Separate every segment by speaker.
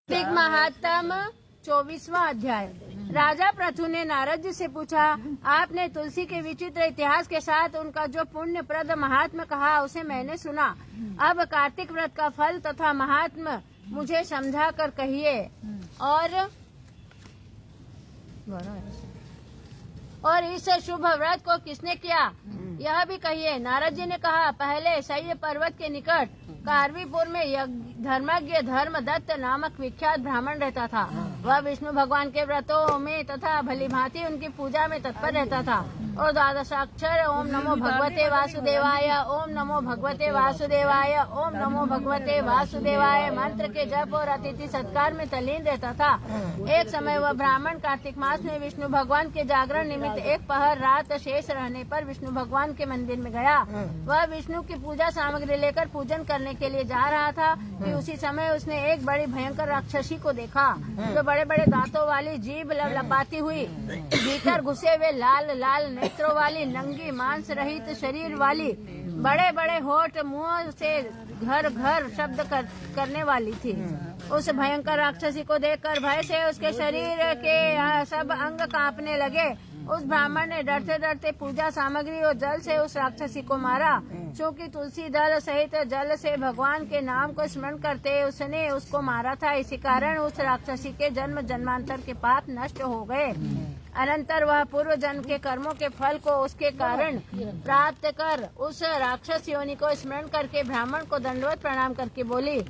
Speaker 1: कार्तिक महात्म 24वां अध्याय। राजा पृथु ने नारद जी से पूछा, आपने तुलसी के विचित्र इतिहास के साथ उनका जो पुण्यप्रद महात्म कहा उसे मैंने सुना। अब कार्तिक व्रत का फल तथा महात्म मुझे समझा कर कहिए और इस शुभ व्रत को किसने किया यह भी कहिए। नारद जी ने कहा, पहले शैय पर्वत के निकट कारवीपुर में धर्मज्ञ धर्मदत्त नामक विख्यात ब्राह्मण रहता था। वह विष्णु भगवान के व्रतों में तथा भलीभांति उनकी पूजा में तत्पर रहता था और द्वादशाक्षर ओम नमो भगवते वासुदेवाय, ओम नमो भगवते वासुदेवाय, ओम नमो भगवते वासुदेवाय मंत्र के जप और अतिथि सत्कार में तल्लीन रहता था। एक समय वह ब्राह्मण कार्तिक मास में विष्णु भगवान के जागरण निमित्त एक पहर रात शेष रहने पर विष्णु भगवान के मंदिर में गया। वह विष्णु की पूजा सामग्री लेकर पूजन करने के लिए जा रहा था कि उसी समय उसने एक बड़ी भयंकर राक्षसी को देखा जो बड़े बड़े दांतों वाली, जीभ लपलपाती हुई, भीतर घुसे हुए लाल लाल नेत्रों वाली, नंगी मांस रहित शरीर वाली, बड़े बड़े होठ मुंह से घर घर शब्द करने वाली थी। उस भयंकर राक्षसी को देखकर भय से उसके शरीर के सब अंग कांपने लगे। उस ब्राह्मण ने डरते डरते पूजा सामग्री और जल से उस राक्षसी को मारा। चूँकि तुलसी दल सहित जल से भगवान के नाम को स्मरण करते उसने उसको मारा था, इसी कारण उस राक्षसी के जन्म जन्मांतर के पाप नष्ट हो गए। अनंतर वह पूर्व जन्म के कर्मों के फल को उसके कारण प्राप्त कर उस राक्षस योनि को स्मरण करके ब्राह्मण को दंडवत प्रणाम करके बोली।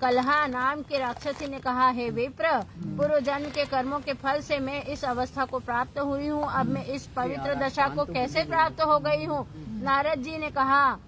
Speaker 1: कलहा नाम की राक्षसी ने कहा, हे विप्र, पूर्व जन्म के कर्मों के फल से मैं इस अवस्था को प्राप्त हुई हूँ। अब मैं इस पवित्र दशा को कैसे प्राप्त हो गई हूँ। नारद जी ने कहा।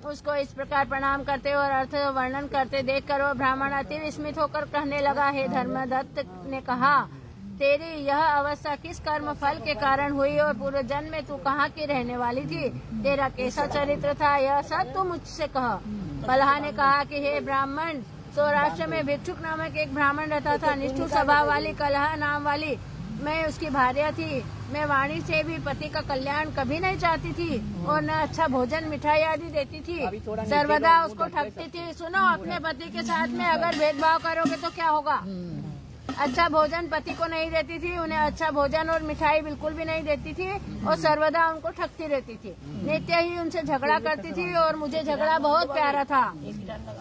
Speaker 1: उसको इस प्रकार प्रणाम करते और अर्थ वर्णन करते देखकर वह ब्राह्मण अति विस्मित होकर कहने लगा, हे धर्मदत्त ने कहा, तेरी यह अवस्था किस कर्म फल के कारण हुई और पूर्व जन्म में तू कहाँ की रहने वाली थी, तेरा कैसा चरित्र था, यह सब तू मुझसे कह। कलहा ने कहा कि हे ब्राह्मण, सौराष्ट्र में भिक्षुक नामक एक ब्राह्मण रहता था। निष्ठुर स्वभाव वाली कलहा नाम वाली मैं उसकी भार्या थी। मैं वाणी से भी पति का कल्याण कभी नहीं चाहती थी और न अच्छा भोजन मिठाई आदि देती थी, सर्वदा उसको ठगती थी। सुनो, अपने पति के साथ में अगर भेदभाव करोगे तो क्या होगा। अच्छा भोजन पति को नहीं देती थी, उन्हें अच्छा भोजन और मिठाई बिल्कुल भी नहीं देती थी और सर्वदा उनको ठगती रहती थी। नित्य ही उनसे झगड़ा करती थी और मुझे झगड़ा बहुत प्यारा था।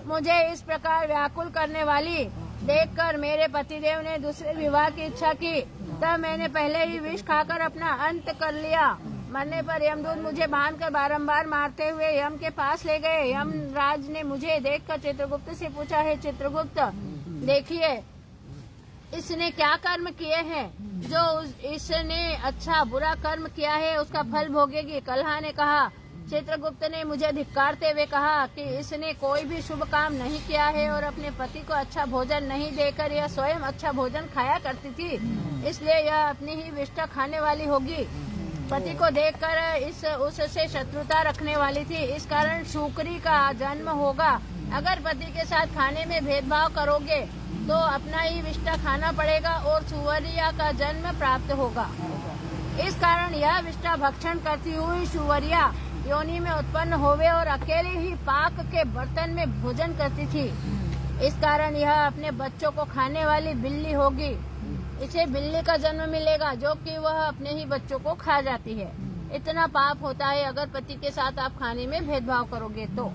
Speaker 1: मुझे इस प्रकार व्याकुल करने वाली देखकर मेरे पतिदेव ने दूसरे विवाह की इच्छा की। तब मैंने पहले ही विष खाकर अपना अंत कर लिया। मरने पर यमदूत मुझे बांधकर बारंबार मारते हुए यम के पास ले गए। यमराज ने मुझे देखकर चित्रगुप्त से पूछा, है चित्रगुप्त, देखिए इसने क्या कर्म किए हैं, जो इसने अच्छा बुरा कर्म किया है उसका फल भोगेगी। कलहा ने कहा। चित्रगुप्त ने मुझे धिक्कारते हुए कहा कि इसने कोई भी शुभ काम नहीं किया है और अपने पति को अच्छा भोजन नहीं देकर यह स्वयं अच्छा भोजन खाया करती थी, इसलिए यह अपनी ही विष्ठा खाने वाली होगी। पति को देखकर उससे शत्रुता रखने वाली थी, इस कारण शुक्री का जन्म होगा। अगर पति के साथ खाने में भेदभाव करोगे तो अपना ही विष्ठा खाना पड़ेगा और सुवरिया का जन्म प्राप्त होगा। इस कारण यह विष्ठा भक्षण करती हुई सुवरिया योनि में उत्पन्न होवे और अकेले ही पाक के बर्तन में भोजन करती थी। इस कारण यह अपने बच्चों को खाने वाली बिल्ली होगी। इसे बिल्ली का जन्म मिलेगा जो कि वह अपने ही बच्चों को खा जाती है। इतना पाप होता है अगर पति के साथ आप खाने में भेदभाव करोगे तो।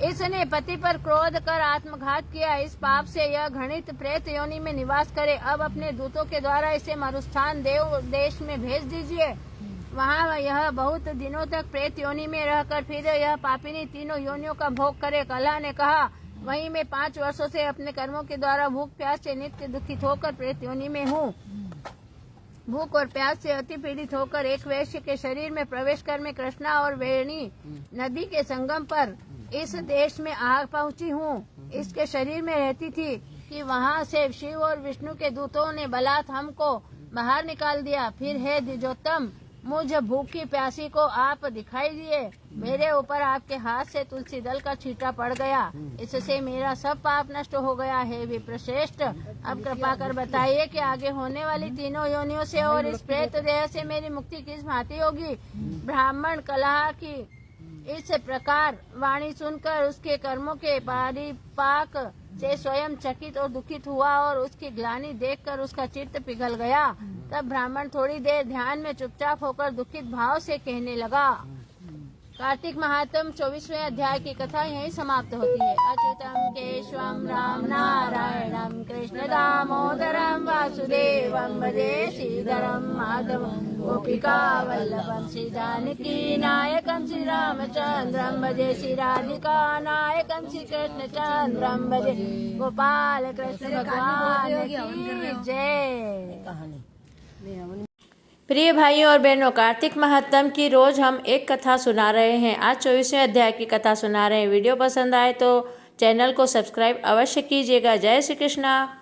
Speaker 1: इसने पति पर क्रोध कर आत्मघात किया। इस पाप से यह घृणित प्रेत योनि में निवास करे। अब अपने दूतों के द्वारा इसे मरुस्थान देव देश में भेज दीजिए। वहाँ यह बहुत दिनों तक प्रेत योनि में रहकर फिर यह पापिनी तीनों योनियों का भोग करे। कलहा ने कहा, वहीं मैं 5 वर्षों से अपने कर्मों के द्वारा भूख प्यास से नित्य दुखित होकर प्रेत योनि में हूँ। भूख और प्यास से अति पीड़ित होकर एक वैश्य के शरीर में प्रवेश कर मैं कृष्णा और वेणी नदी के संगम पर इस देश में आ पहुंची हूँ। इसके शरीर में रहती थी कि वहाँ से शिव और विष्णु के दूतों ने बलात् हमको बाहर निकाल दिया। फिर हे द्विजोत्तम, मुझ भूखी प्यासी को आप दिखाई दिए। मेरे ऊपर आपके हाथ से तुलसी दल का छींटा पड़ गया, इससे मेरा सब पाप नष्ट हो गया है। विप्रश्रेष्ठ, अब कृपा कर बताइए कि आगे होने वाली तीनों योनियों से और इस प्रेत देह से मेरी मुक्ति किस भांति होगी। ब्राह्मण कलहा की इस प्रकार वाणी सुनकर उसके कर्मों के परिपाक से स्वयं चकित और दुखित हुआ और उसकी ग्लानि देखकर उसका चित्त पिघल गया। तब ब्राह्मण थोड़ी देर ध्यान में चुपचाप होकर दुखित भाव से कहने लगा। कार्तिक महात्म 24वें अध्याय की कथा यहीं समाप्त होती है। अच्युतम केशवम राम नारायणम कृष्ण दामोदरम वासुदेवम भजे श्रीधरम माधवम गोपिका वल्लभम श्री जानकी नायकम श्री रामचंद्रम भजे श्री राधिका नायकम श्री कृष्ण चंद्रम भजे गोपाल कृष्ण भगवान की जय। प्रिय भाइयों और बहनों, कार्तिक महात्म की रोज हम एक कथा सुना रहे हैं। आज 24वें अध्याय की कथा सुना रहे हैं। वीडियो पसंद आए तो चैनल को सब्सक्राइब अवश्य कीजिएगा। जय श्री कृष्णा।